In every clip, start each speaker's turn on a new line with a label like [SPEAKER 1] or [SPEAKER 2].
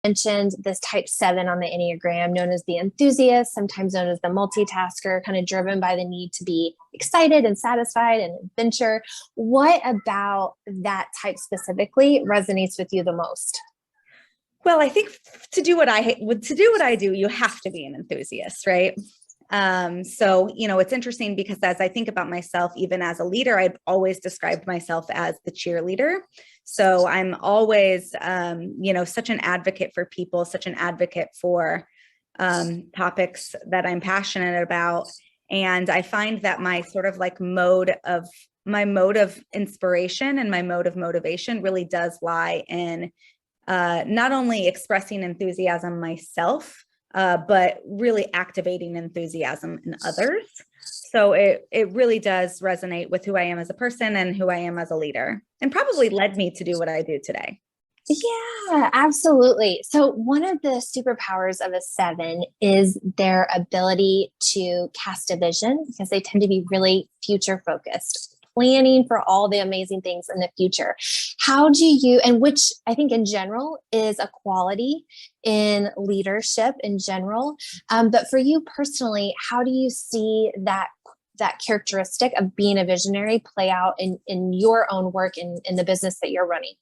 [SPEAKER 1] mentioned this type 7 on the Enneagram, known as the enthusiast, sometimes known as the multitasker, kind of driven by the need to be excited and satisfied and adventure. What about that type specifically resonates with you the most?
[SPEAKER 2] Well, I think to do what I do, you have to be an enthusiast, right? So, it's interesting because as I think about myself, even as a leader, I've always described myself as the cheerleader. So I'm always, such an advocate for people, such an advocate for topics that I'm passionate about. And I find that my sort of like mode of inspiration and my mode of motivation really does lie in not only expressing enthusiasm myself, but really activating enthusiasm in others. So it really does resonate with who I am as a person and who I am as a leader, and probably led me to do what I do today.
[SPEAKER 1] Yeah, absolutely. So one of the superpowers of a 7 is their ability to cast a vision, because they tend to be really future focused, planning for all the amazing things in the future. How do you, and which I think in general is a quality in leadership in general. But for you personally, how do you see that characteristic of being a visionary play out in your own work in the business that you're running?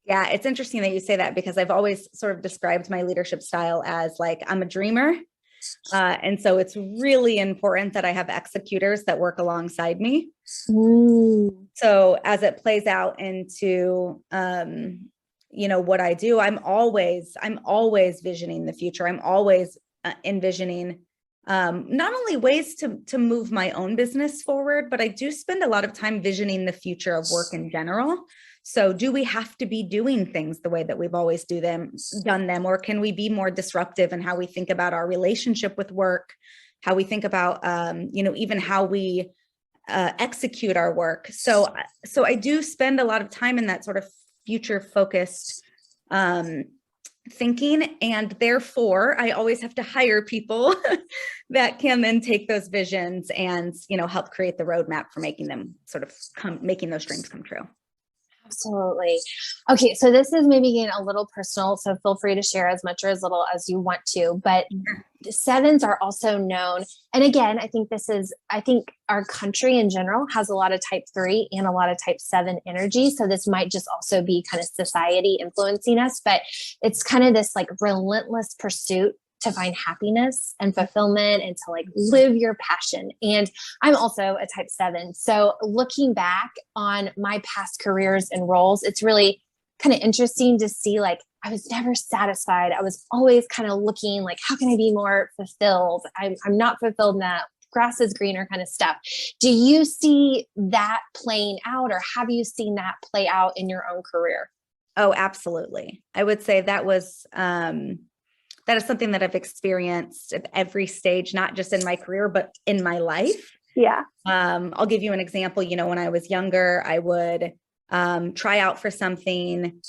[SPEAKER 2] Yeah, it's interesting that you say that, because I've always sort of described my leadership style as like, I'm a dreamer. And so it's really important that I have executors that work alongside me.
[SPEAKER 1] Ooh.
[SPEAKER 2] So as it plays out into, what I do, I'm always visioning the future. I'm always envisioning not only ways to move my own business forward, but I do spend a lot of time visioning the future of work in general. So do we have to be doing things the way that we've always done them, or can we be more disruptive in how we think about our relationship with work, how we think about, even how we execute our work. So I do spend a lot of time in that sort of future focused thinking, and therefore I always have to hire people that can then take those visions and, help create the roadmap for making them making those dreams come true.
[SPEAKER 1] Absolutely. Okay, so this is maybe getting a little personal, so feel free to share as much or as little as you want to, but the 7s are also known. And again, I think our country in general has a lot of type 3 and a lot of type 7 energy. So this might just also be kind of society influencing us, but it's kind of this like relentless pursuit to find happiness and fulfillment and to like live your passion. And I'm also a type 7. So looking back on my past careers and roles, it's really kind of interesting to see, like, I was never satisfied. I was always kind of looking like, how can I be more fulfilled? I'm not fulfilled in that grass is greener kind of stuff. Do you see that playing out, or have you seen that play out in your own career?
[SPEAKER 2] Oh, absolutely. I would say that is something that I've experienced at every stage, not just in my career, but in my life.
[SPEAKER 1] Yeah.
[SPEAKER 2] I'll give you an example. When I was younger, I would try out for something,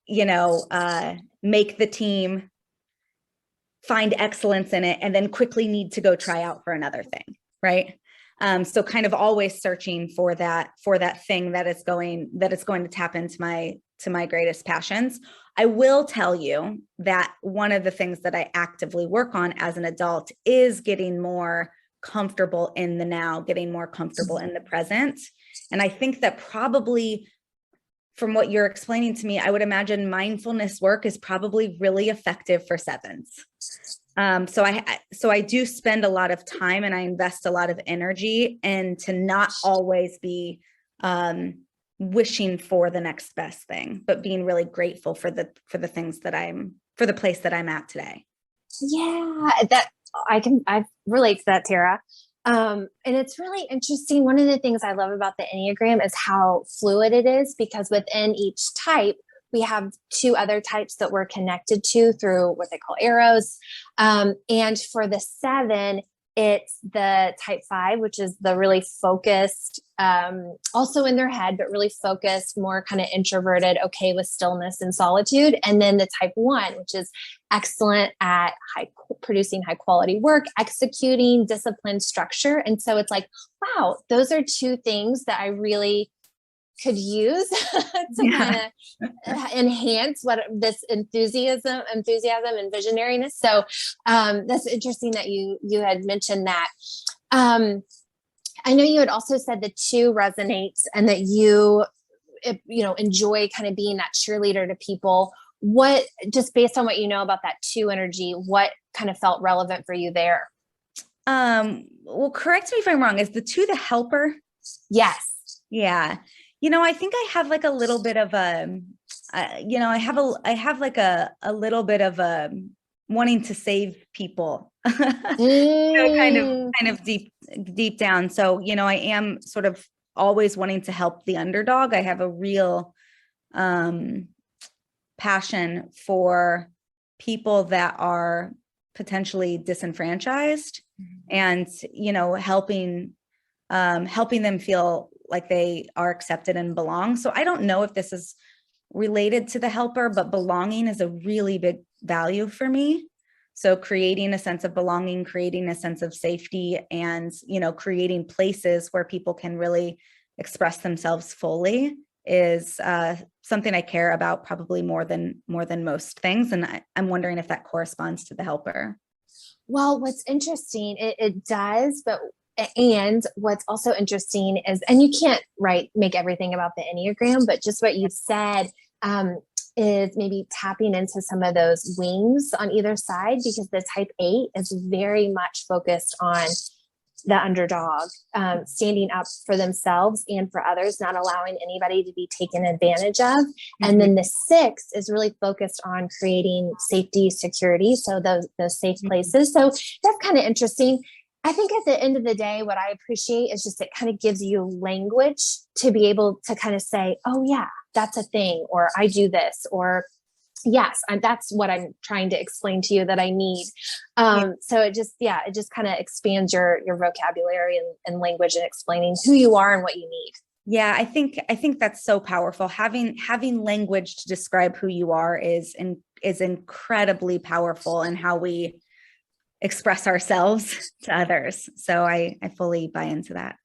[SPEAKER 2] make the team, find excellence in it, and then quickly need to go try out for another thing. Right. So kind of always searching for that thing that is going to tap into my greatest passions. I will tell you that one of the things that I actively work on as an adult is getting more comfortable in the now, getting more comfortable in the present. And I think that probably from what you're explaining to me, I would imagine mindfulness work is probably really effective for 7s. So I do spend a lot of time and I invest a lot of energy into not always be wishing for the next best thing, but being really grateful for the things for the place that I'm at today.
[SPEAKER 1] Yeah, that I relate to that, Tara. And it's really interesting. One of the things I love about the Enneagram is how fluid it is, because within each type, we have 2 other types that we're connected to through what they call arrows. And for the 7, it's the type 5, which is the really focused, also in their head, but really focused, more kind of introverted, okay with stillness and solitude. And then the type 1, which is excellent at producing high quality work, executing disciplined structure. And so it's like, wow, those are 2 things that I really could use to kind of enhance what this enthusiasm and visionariness. So that's interesting that you had mentioned that. I know you had also said the 2 resonates and that you enjoy kind of being that cheerleader to people. What, just based on what you know about that 2 energy, what kind of felt relevant for you there?
[SPEAKER 2] Well, correct me if I'm wrong. Is the 2 the helper?
[SPEAKER 1] Yes.
[SPEAKER 2] Yeah. I think I have like a little bit of a, I have like a little bit of a wanting to save people, kind of deep down. So, I am sort of always wanting to help the underdog. I have a real, passion for people that are potentially disenfranchised, and, helping them feel like they are accepted and belong. So I don't know if this is related to the helper, but belonging is a really big value for me. So creating a sense of belonging, creating a sense of safety, and, creating places where people can really express themselves fully is something I care about probably more than most things. And I'm wondering if that corresponds to the helper.
[SPEAKER 1] Well, what's interesting, it does, and what's also interesting is, and you can't make everything about the Enneagram, but just what you've said is maybe tapping into some of those wings on either side, because the type 8 is very much focused on the underdog, standing up for themselves and for others, not allowing anybody to be taken advantage of. Mm-hmm. And then the 6 is really focused on creating safety, security. So those safe places. So that's kind of interesting. I think at the end of the day, what I appreciate is just it kind of gives you language to be able to kind of say, oh yeah, that's a thing, or I do this, or yes, that's what I'm trying to explain to you that I need. So it just kind of expands your vocabulary and language, and explaining who you are and what you need.
[SPEAKER 2] Yeah, I think that's so powerful. Having language to describe who you are is incredibly powerful in how we express ourselves to others. So I fully buy into that.